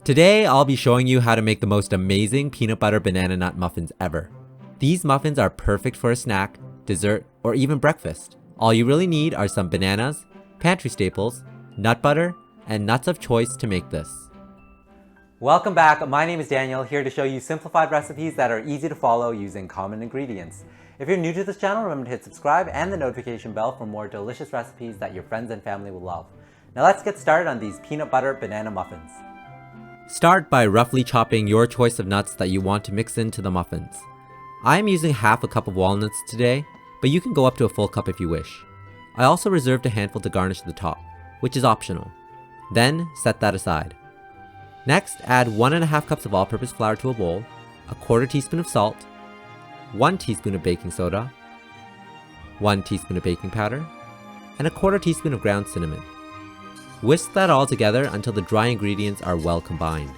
Today, I'll be showing you how to make the most amazing peanut butter banana nut muffins ever. These muffins are perfect for a snack, dessert, or even breakfast. All you really need are some bananas, pantry staples, nut butter, and nuts of choice to make this. Welcome back, my name is Daniel, here to show you simplified recipes that are easy to follow using common ingredients. If you're new to this channel, remember to hit subscribe and the notification bell for more delicious recipes that your friends and family will love. Now let's get started on these peanut butter banana muffins. Start by roughly chopping your choice of nuts that you want to mix into the muffins. I am using half a cup of walnuts today, but you can go up to a full cup if you wish. I also reserved a handful to garnish the top, which is optional. Then set that aside. Next, add 1.5 cups of all-purpose flour to a bowl, a quarter teaspoon of salt, 1 teaspoon of baking soda, 1 teaspoon of baking powder, and a quarter teaspoon of ground cinnamon. Whisk that all together until the dry ingredients are well combined.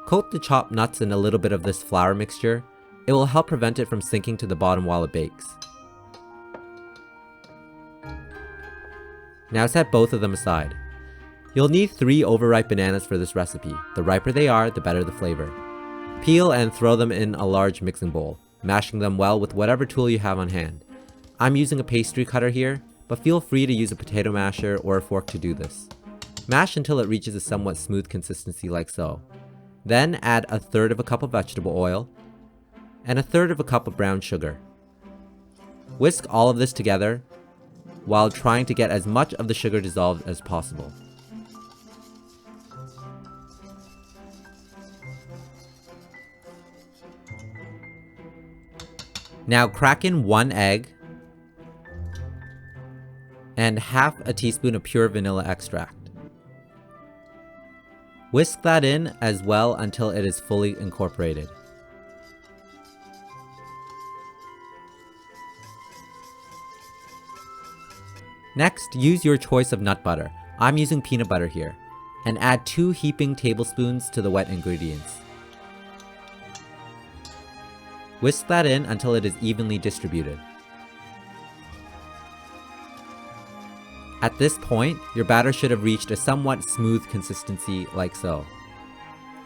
Coat the chopped nuts in a little bit of this flour mixture. It will help prevent it from sinking to the bottom while it bakes. Now set both of them aside. You'll need 3 overripe bananas for this recipe. The riper they are, the better the flavor. Peel and throw them in a large mixing bowl, mashing them well with whatever tool you have on hand. I'm using a pastry cutter here, but feel free to use a potato masher or a fork to do this. Mash until it reaches a somewhat smooth consistency like so. Then add 1/3 cup of vegetable oil and 1/3 cup of brown sugar. Whisk all of this together while trying to get as much of the sugar dissolved as possible. Now crack in 1 egg and half a teaspoon of pure vanilla extract. Whisk that in as well until it is fully incorporated. Next, use your choice of nut butter. I'm using peanut butter here, and add 2 heaping tablespoons to the wet ingredients. Whisk that in until it is evenly distributed. At this point, your batter should have reached a somewhat smooth consistency like so.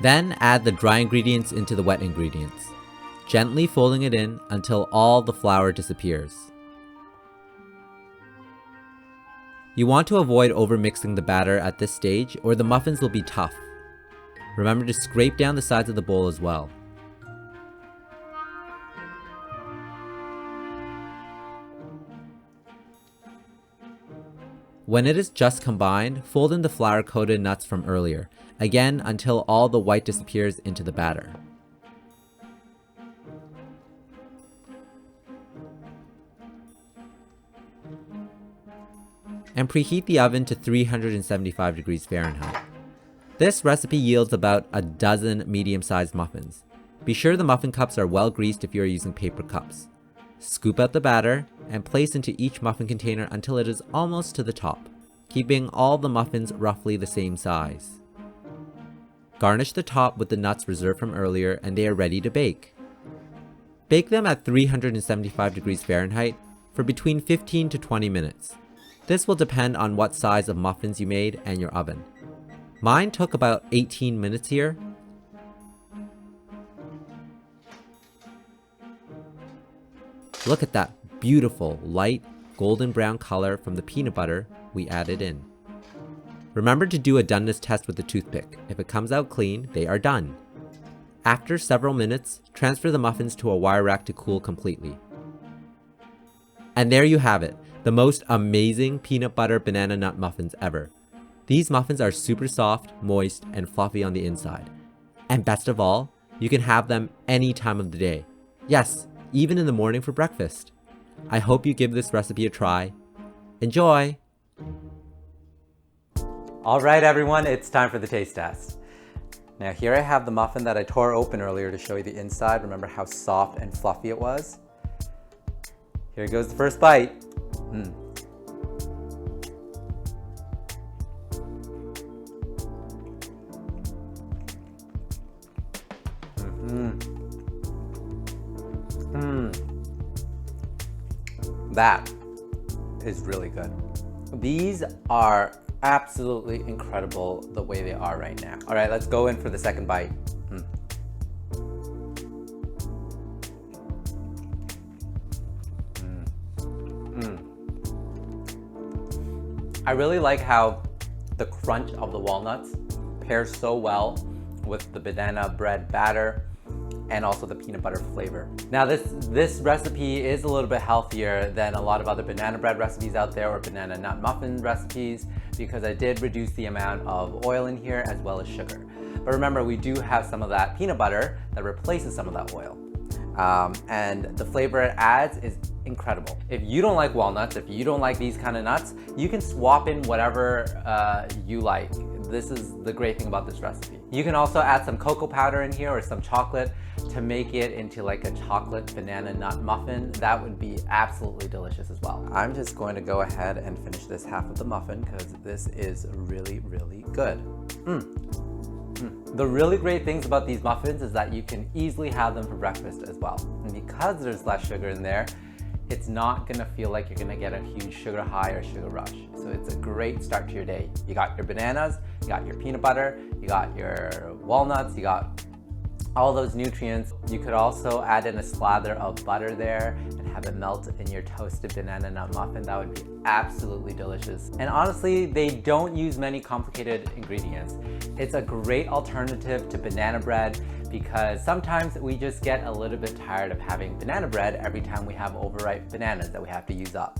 Then add the dry ingredients into the wet ingredients, gently folding it in until all the flour disappears. You want to avoid overmixing the batter at this stage or the muffins will be tough. Remember to scrape down the sides of the bowl as well. When it is just combined, fold in the flour-coated nuts from earlier, again until all the white disappears into the batter. And preheat the oven to 375 degrees Fahrenheit. This recipe yields about a dozen medium-sized muffins. Be sure the muffin cups are well greased if you are using paper cups. Scoop out the batter and place into each muffin container until it is almost to the top, keeping all the muffins roughly the same size. Garnish the top with the nuts reserved from earlier and they are ready to bake. Bake them at 375 degrees Fahrenheit for between 15 to 20 minutes. This will depend on what size of muffins you made and your oven. Mine took about 18 minutes here. Look at that beautiful light golden brown color from the peanut butter we added in. Remember to do a doneness test with a toothpick. If it comes out clean, they are done. After several minutes, transfer the muffins to a wire rack to cool completely. And there you have it, the most amazing peanut butter banana nut muffins ever. These muffins are super soft, moist, and fluffy on the inside. And best of all, you can have them any time of the day. Yes, even in the morning for breakfast. I hope you give this recipe a try. Enjoy! Alright everyone, it's time for the taste test. Now here I have the muffin that I tore open earlier to show you the inside. Remember how soft and fluffy it was? Here goes the first bite. That is really good. These are Absolutely incredible the way they are right now. All right, let's go in for the second bite. I really like how the crunch of the walnuts pairs so well with the banana bread batter and also the peanut butter flavor. Now this recipe is a little bit healthier than a lot of other banana bread recipes out there or banana nut muffin recipes because I did reduce the amount of oil in here as well as sugar. But remember, we do have some of that peanut butter that replaces some of that oil. And the flavor it adds is incredible. If you don't like walnuts, if you don't like these kind of nuts, you can swap in whatever you like. This is the great thing about this recipe. You can also add some cocoa powder in here or some chocolate to make it into like a chocolate banana nut muffin. That would be absolutely delicious as well. I'm just going to go ahead and finish this half of the muffin because this is really, really good. The really great things about these muffins is that you can easily have them for breakfast as well. And because there's less sugar in there, it's not gonna feel like you're gonna get a huge sugar high or sugar rush. So it's a great start to your day. You got your bananas, you got your peanut butter, you got your walnuts, you got all those nutrients. You could also add in a slather of butter there and have it melt in your toasted banana nut muffin. That would be absolutely delicious. And honestly, they don't use many complicated ingredients. It's a great alternative to banana bread because sometimes we just get a little bit tired of having banana bread every time we have overripe bananas that we have to use up.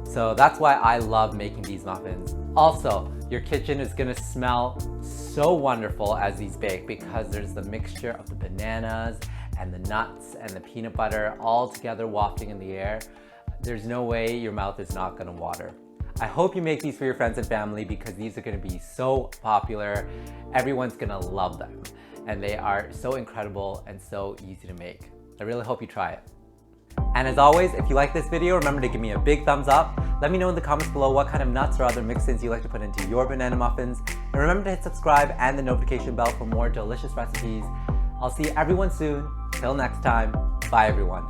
So that's why I love making these muffins. Also, your kitchen is gonna smell so wonderful as these bake because there's the mixture of the bananas and the nuts and the peanut butter all together wafting in the air. There's no way your mouth is not gonna water. I hope you make these for your friends and family because these are gonna be so popular. Everyone's gonna love them. And they are so incredible and so easy to make. I really hope you try it. And as always, if you like this video, remember to give me a big thumbs up. Let me know in the comments below what kind of nuts or other mix-ins you like to put into your banana muffins. And remember to hit subscribe and the notification bell for more delicious recipes. I'll see everyone soon. Till next time, bye everyone.